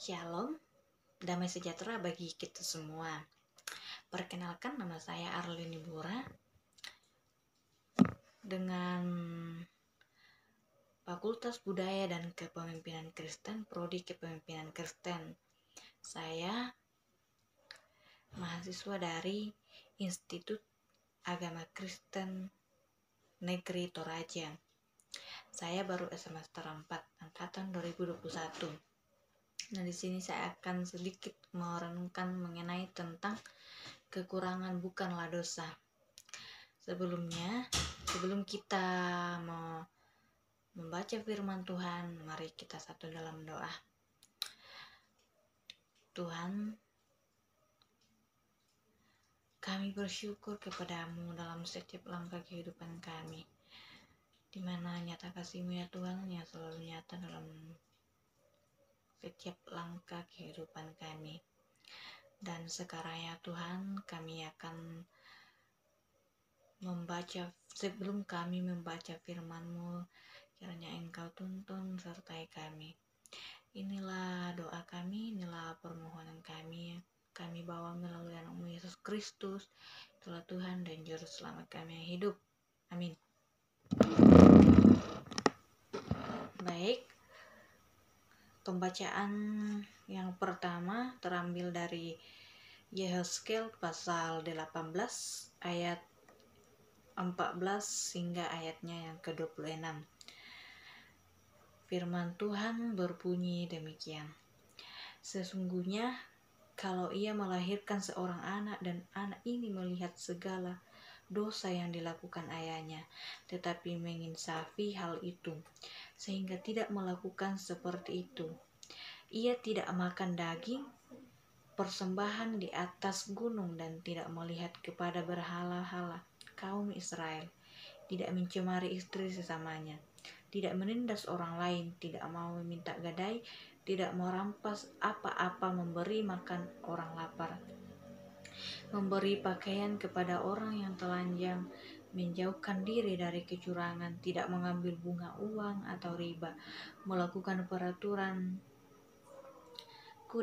Shalom, damai sejahtera bagi kita semua. Perkenalkan, nama saya Arlini Bura dengan Fakultas Budaya dan Kepemimpinan Kristen, Prodi Kepemimpinan Kristen. Saya mahasiswa dari Institut Agama Kristen Negeri Toraja. Saya baru semester 4 angkatan 2021. Nah, di sini saya akan sedikit merenungkan mengenai tentang kekurangan bukanlah dosa. Sebelum kita membaca firman Tuhan, mari kita satu dalam doa. Tuhan, kami bersyukur kepadamu dalam setiap langkah kehidupan kami, di mana nyata kasih-Mu ya Tuhan yang selalu nyata dalam setiap langkah kehidupan kami. Dan sekarang ya Tuhan, kami akan sebelum kami membaca firman-Mu, kiranya Engkau tuntun sertai kami. Inilah doa kami, inilah permohonan kami. Kami bawa melalui anak-Mu Yesus Kristus, itulah Tuhan dan Juru Selamat kami yang hidup. Amin. Baik, pembacaan yang pertama terambil dari Yehezkiel pasal 18 ayat 14 hingga ayatnya yang ke-26. Firman Tuhan berbunyi demikian. Sesungguhnya kalau ia melahirkan seorang anak dan anak ini melihat segala dosa yang dilakukan ayahnya, tetapi menginsafi hal itu, sehingga tidak melakukan seperti itu. Ia tidak makan daging persembahan di atas gunung dan tidak melihat kepada berhala-hala kaum Israel, tidak mencemari istri sesamanya, tidak menindas orang lain, tidak mau meminta gadai, tidak merampas apa-apa, memberi makan orang lapar, memberi pakaian kepada orang yang telanjang, menjauhkan diri dari kecurangan, tidak mengambil bunga uang atau riba, melakukan peraturanku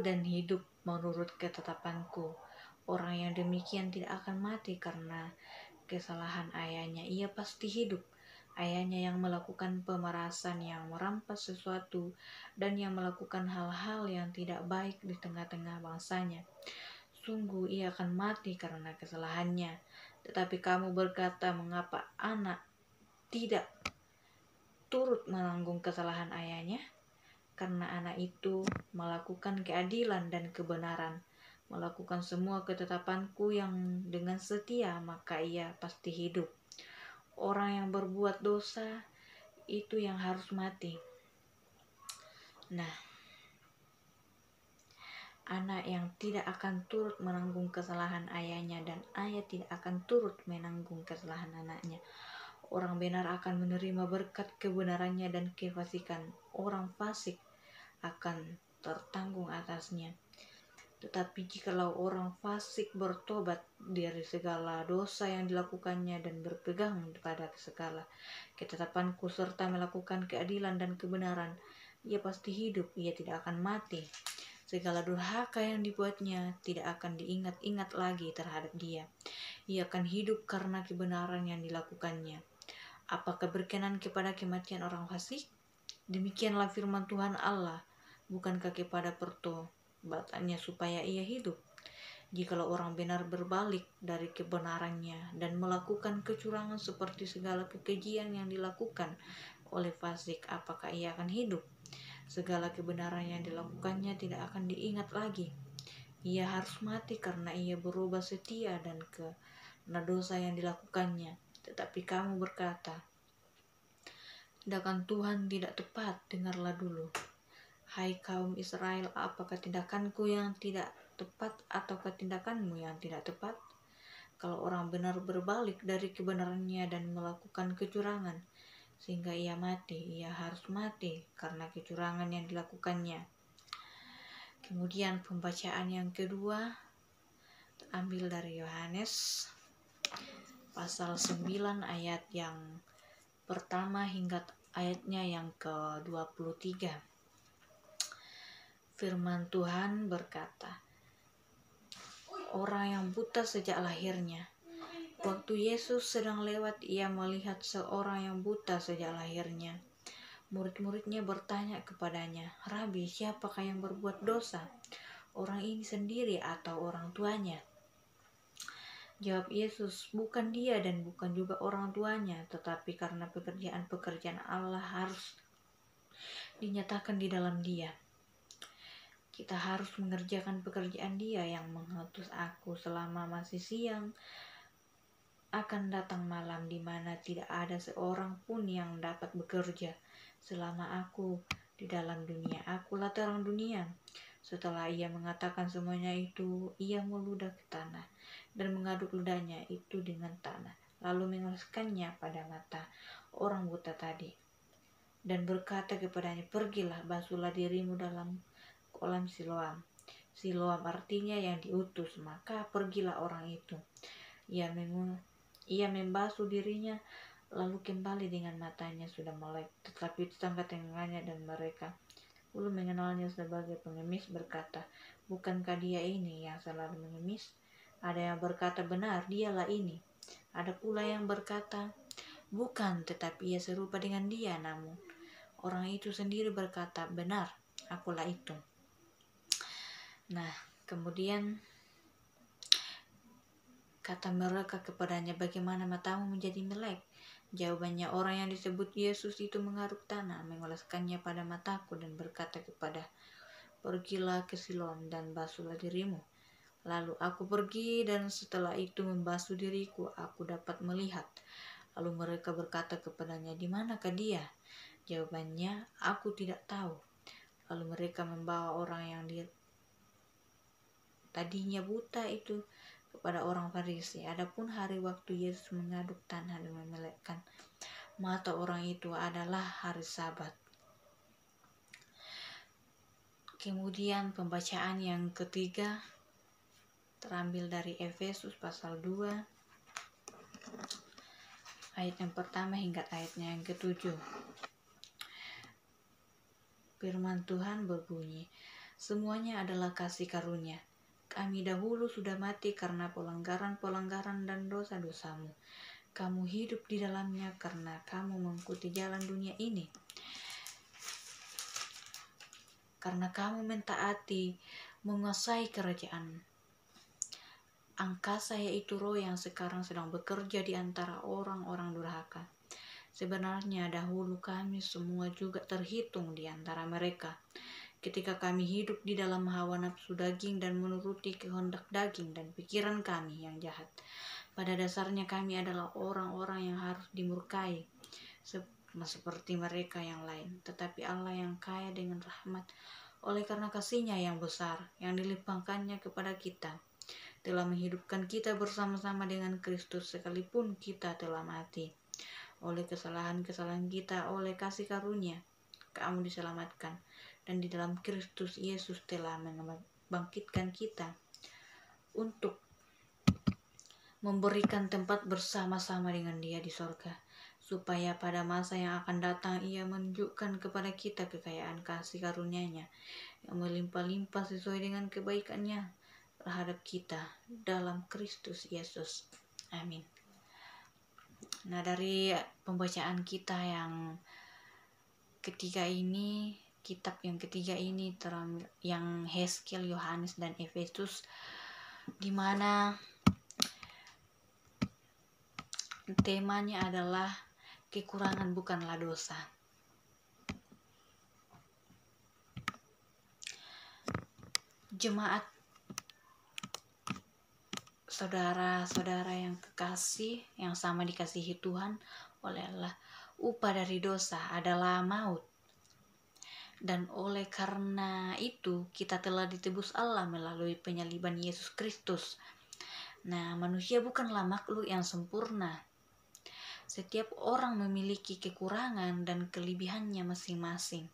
dan hidup menurut ketetapanku. Orang yang demikian tidak akan mati karena kesalahan ayahnya, ia pasti hidup. Ayahnya yang melakukan pemerasan, yang merampas sesuatu, dan yang melakukan hal-hal yang tidak baik di tengah-tengah bangsanya, sungguh ia akan mati karena kesalahannya. Tetapi kamu berkata, mengapa anak tidak turut menanggung kesalahan ayahnya? Karena anak itu melakukan keadilan dan kebenaran, melakukan semua ketetapanku yang dengan setia, maka ia pasti hidup. Orang yang berbuat dosa itu yang harus mati. Nah, anak yang tidak akan turut menanggung kesalahan ayahnya dan ayah tidak akan turut menanggung kesalahan anaknya. Orang benar akan menerima berkat kebenarannya dan kefasikan. Orang fasik akan tertanggung atasnya. Tetapi jikalau orang fasik bertobat dari segala dosa yang dilakukannya dan berpegang pada segala ketetapanku serta melakukan keadilan dan kebenaran, ia pasti hidup, ia tidak akan mati. Segala durhaka yang dibuatnya tidak akan diingat-ingat lagi terhadap dia. Ia akan hidup karena kebenaran yang dilakukannya. Apakah berkenan kepada kematian orang fasik? Demikianlah firman Tuhan Allah, bukankah kepada pertobatannya supaya ia hidup? Jikalau orang benar berbalik dari kebenarannya dan melakukan kecurangan seperti segala kekejian yang dilakukan oleh fasik, apakah ia akan hidup? Segala kebenaran yang dilakukannya tidak akan diingat lagi. Ia harus mati karena ia berubah setia dan karena dosa yang dilakukannya. Tetapi kamu berkata, tindakan Tuhan tidak tepat. Dengarlah dulu, hai kaum Israel, apakah tindakanku yang tidak tepat ataukah tindakanmu yang tidak tepat? Kalau orang benar berbalik dari kebenarannya dan melakukan kecurangan sehingga ia mati, ia harus mati karena kecurangan yang dilakukannya. Kemudian pembacaan yang kedua terambil dari Yohanes pasal 9 ayat yang pertama hingga ayatnya yang ke-23. Firman Tuhan berkata, orang yang buta sejak lahirnya. Waktu Yesus sedang lewat, ia melihat seorang yang buta sejak lahirnya. Murid-muridnya bertanya kepadanya, "Rabi, siapakah yang berbuat dosa? Orang ini sendiri atau orang tuanya?" Jawab Yesus, "Bukan dia dan bukan juga orang tuanya, tetapi karena pekerjaan-pekerjaan Allah harus dinyatakan di dalam dia. Kita harus mengerjakan pekerjaan dia yang mengutus aku selama masih siang. Akan datang malam di mana tidak ada seorang pun yang dapat bekerja. Selama aku di dalam dunia, akulah terang dunia." Setelah ia mengatakan semuanya itu, ia meludah ke tanah dan mengaduk ludahnya itu dengan tanah, lalu mengoleskannya pada mata orang buta tadi dan berkata kepadanya, "Pergilah, basuhlah dirimu dalam kolam Siloam." Siloam artinya yang diutus. Maka pergilah orang itu. Ia membasuh dirinya, lalu kembali dengan matanya sudah melek. Tetapi tetangga-tetangganya dan mereka belum mengenalnya sebagai pengemis berkata, "Bukankah dia ini yang selalu mengemis?" Ada yang berkata, "Benar, dialah ini." Ada pula yang berkata, "Bukan, tetapi ia serupa dengan dia." Namun orang itu sendiri berkata, "Benar, akulah itu." Nah, kemudian kata mereka kepadanya, "Bagaimana matamu menjadi melek?" Jawabannya, orang yang disebut Yesus itu mengaruk tanah, mengoleskannya pada mataku dan berkata kepada, "Pergilah ke Siloam dan basuhlah dirimu." Lalu aku pergi dan setelah itu membasuh diriku, aku dapat melihat. Lalu mereka berkata kepadanya, "Di manakah dia?" Jawabannya, "Aku tidak tahu." Lalu mereka membawa orang yang tadinya buta itu kepada orang Farisi. Adapun hari waktu Yesus mengaduk tanah dan memelekkan mata orang itu adalah hari Sabat. Kemudian pembacaan yang ketiga terambil dari Efesus pasal 2 ayat yang pertama hingga ayatnya yang ke-7. Firman Tuhan berbunyi, "Semuanya adalah kasih karunia. Kami dahulu sudah mati karena pelanggaran-pelanggaran dan dosa-dosamu. Kamu hidup di dalamnya karena kamu mengikuti jalan dunia ini. Karena kamu mentaati menguasai kerajaan angkasa, yaitu roh yang sekarang sedang bekerja di antara orang-orang durhaka. Sebenarnya dahulu kami semua juga terhitung di antara mereka, ketika kami hidup di dalam hawa nafsu daging dan menuruti kehendak daging dan pikiran kami yang jahat. Pada dasarnya kami adalah orang-orang yang harus dimurkai, seperti mereka yang lain. Tetapi Allah yang kaya dengan rahmat, oleh karena kasih-Nya yang besar yang dilimpahkannya kepada kita, telah menghidupkan kita bersama-sama dengan Kristus sekalipun kita telah mati. Oleh kesalahan-kesalahan kita, oleh kasih karunia, kamu diselamatkan. Dan di dalam Kristus Yesus telah membangkitkan kita untuk memberikan tempat bersama-sama dengan Dia di sorga, supaya pada masa yang akan datang Ia menunjukkan kepada kita kekayaan kasih karunia-Nya yang melimpah-limpah sesuai dengan kebaikan-Nya terhadap kita dalam Kristus Yesus. Amin. Nah, dari pembacaan kita yang ketiga ini, kitab yang ketiga ini terambil yang Hezkiel, Yohanes, dan Efesus, di mana temanya adalah kekurangan bukanlah dosa. Jemaat saudara-saudara yang kekasih, yang sama dikasihi Tuhan oleh Allah, upah dari dosa adalah maut. Dan oleh karena itu kita telah ditebus Allah melalui penyaliban Yesus Kristus. Nah, manusia bukanlah makhluk yang sempurna. Setiap orang memiliki kekurangan dan kelebihannya masing-masing.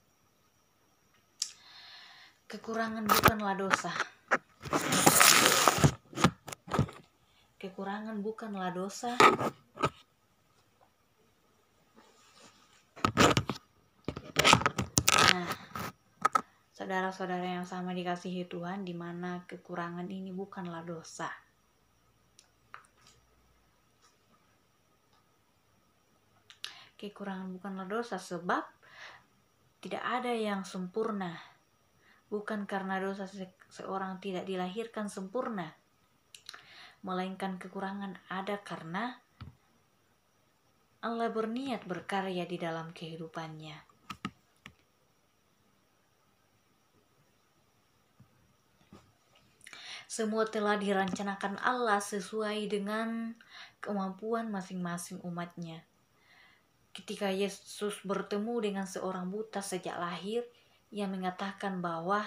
Kekurangan bukanlah dosa. Kekurangan bukanlah dosa. Nah, Saudara-saudara yang sama dikasihi Tuhan, di mana kekurangan ini bukanlah dosa. Kekurangan bukanlah dosa sebab tidak ada yang sempurna. Bukan karena dosa seorang tidak dilahirkan sempurna, melainkan kekurangan ada karena Allah berniat berkarya di dalam kehidupannya. Semua telah dirancanakan Allah sesuai dengan kemampuan masing-masing umatnya. Ketika Yesus bertemu dengan seorang buta sejak lahir, ia mengatakan bahwa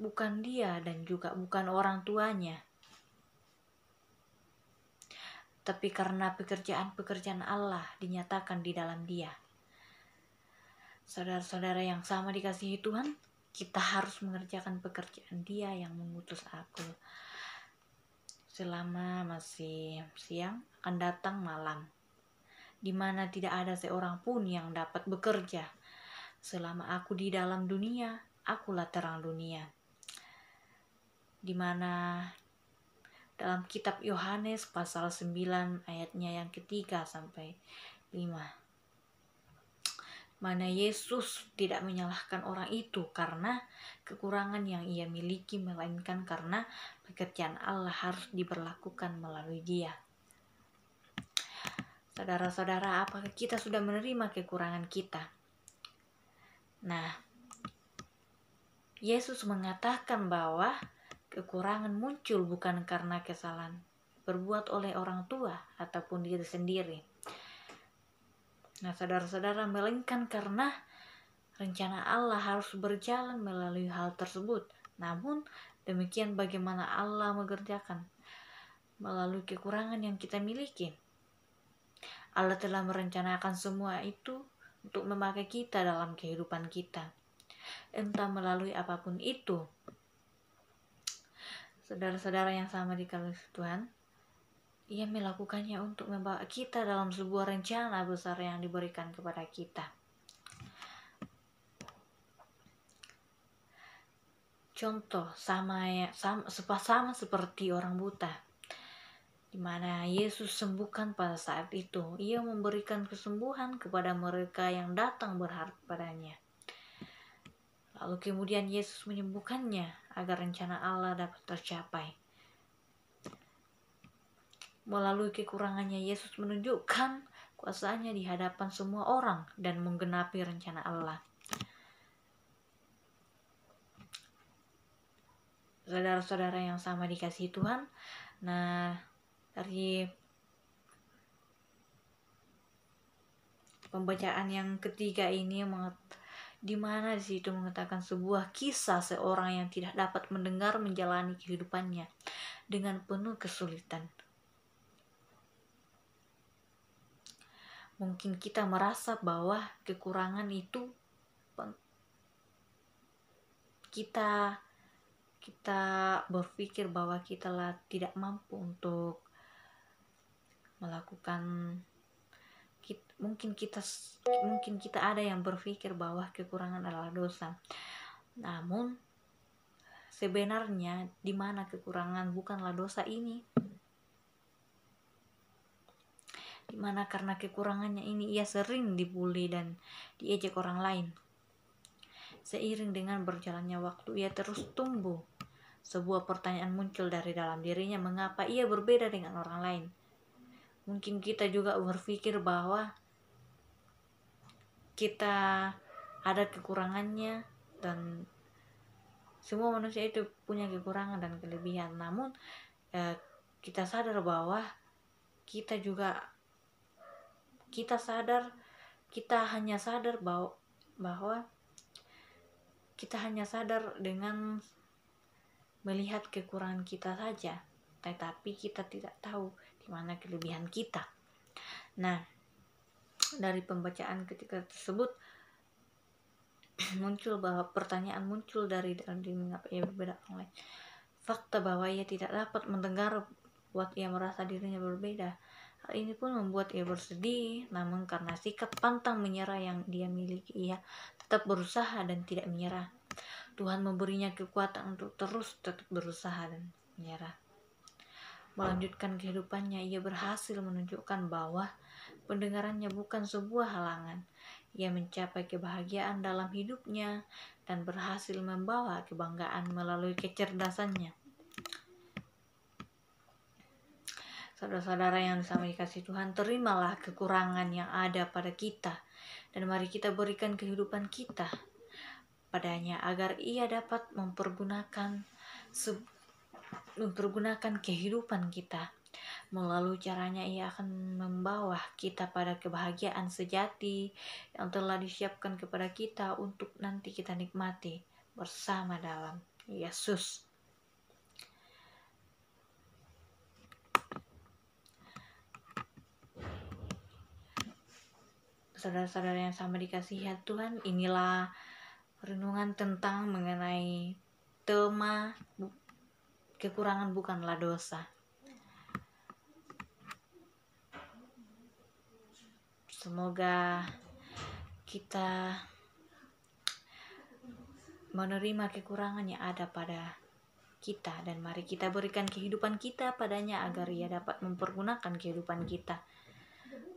bukan dia dan juga bukan orang tuanya, tapi karena pekerjaan-pekerjaan Allah dinyatakan di dalam dia. Saudara-saudara yang sama dikasihi Tuhan, kita harus mengerjakan pekerjaan Dia yang mengutus aku. Selama masih siang, akan datang malam, di mana tidak ada seorang pun yang dapat bekerja. Selama aku di dalam dunia, akulah terang dunia. Di mana dalam kitab Yohanes pasal 9 ayatnya yang ketiga sampai 5. Mana Yesus tidak menyalahkan orang itu karena kekurangan yang ia miliki, melainkan karena pekerjaan Allah harus diberlakukan melalui dia. Saudara-saudara, apakah kita sudah menerima kekurangan kita? Nah, Yesus mengatakan bahwa kekurangan muncul bukan karena kesalahan berbuat oleh orang tua ataupun diri sendiri. Nah, saudara-saudara, melainkan karena rencana Allah harus berjalan melalui hal tersebut. Namun, demikian bagaimana Allah mengerjakan melalui kekurangan yang kita miliki. Allah telah merencanakan semua itu untuk memakai kita dalam kehidupan kita. Entah melalui apapun itu. Saudara-saudara yang sama dikasihi Tuhan, Ia melakukannya untuk membawa kita dalam sebuah rencana besar yang diberikan kepada kita. Contoh sama seperti orang buta, di mana Yesus sembuhkan pada saat itu. Ia memberikan kesembuhan kepada mereka yang datang berharap padanya. Lalu kemudian Yesus menyembuhkannya agar rencana Allah dapat tercapai. Melalui kekurangannya, Yesus menunjukkan kuasanya di hadapan semua orang dan menggenapi rencana Allah. Saudara-saudara yang sama dikasihi Tuhan, nah dari pembacaan yang ketiga ini di mana di situ mengatakan sebuah kisah seorang yang tidak dapat mendengar menjalani kehidupannya dengan penuh kesulitan. Mungkin kita merasa bahwa kekurangan itu kita berpikir bahwa kita tidak mampu untuk melakukan. Mungkin kita ada yang berpikir bahwa kekurangan adalah dosa. Namun sebenarnya di mana kekurangan bukanlah dosa ini. Dimana karena kekurangannya ini ia sering dibully dan diejek orang lain. Seiring dengan berjalannya waktu, ia terus tumbuh. Sebuah pertanyaan muncul dari dalam dirinya, mengapa ia berbeda dengan orang lain? Mungkin kita juga berpikir bahwa kita ada kekurangannya dan semua manusia itu punya kekurangan dan kelebihan. Namun kita sadar bahwa kita hanya sadar bahwa kita hanya sadar dengan melihat kekurangan kita saja, tetapi kita tidak tahu di mana kelebihan kita. Nah, dari pembacaan ketika tersebut pertanyaan muncul dari dalam diri, mengapa ia berbeda orang lain. Fakta bahwa ia tidak dapat mendengar buat ia merasa dirinya berbeda. Hal ini pun membuat ia bersedih, namun karena sikap pantang menyerah yang dia miliki, ia tetap berusaha dan tidak menyerah. Tuhan memberinya kekuatan untuk terus tetap berusaha dan menyerah. Melanjutkan kehidupannya, ia berhasil menunjukkan bahwa pendengarannya bukan sebuah halangan. Ia mencapai kebahagiaan dalam hidupnya dan berhasil membawa kebanggaan melalui kecerdasannya. Saudara-saudara yang sama dikasih Tuhan, terimalah kekurangan yang ada pada kita dan mari kita berikan kehidupan kita padanya agar ia dapat mempergunakan kehidupan kita. Melalui caranya ia akan membawa kita pada kebahagiaan sejati yang telah disiapkan kepada kita untuk nanti kita nikmati bersama dalam Yesus. Saudara-saudara yang sama dikasihi Tuhan, inilah renungan tentang mengenai tema kekurangan bukanlah dosa. Semoga kita menerima kekurangan yang ada pada kita dan mari kita berikan kehidupan kita padanya agar ia dapat mempergunakan kehidupan kita.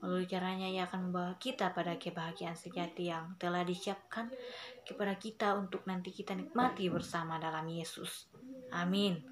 Melalui caranya ia akan membawa kita pada kebahagiaan sejati yang telah disiapkan kepada kita untuk nanti kita nikmati bersama dalam Yesus. Amin.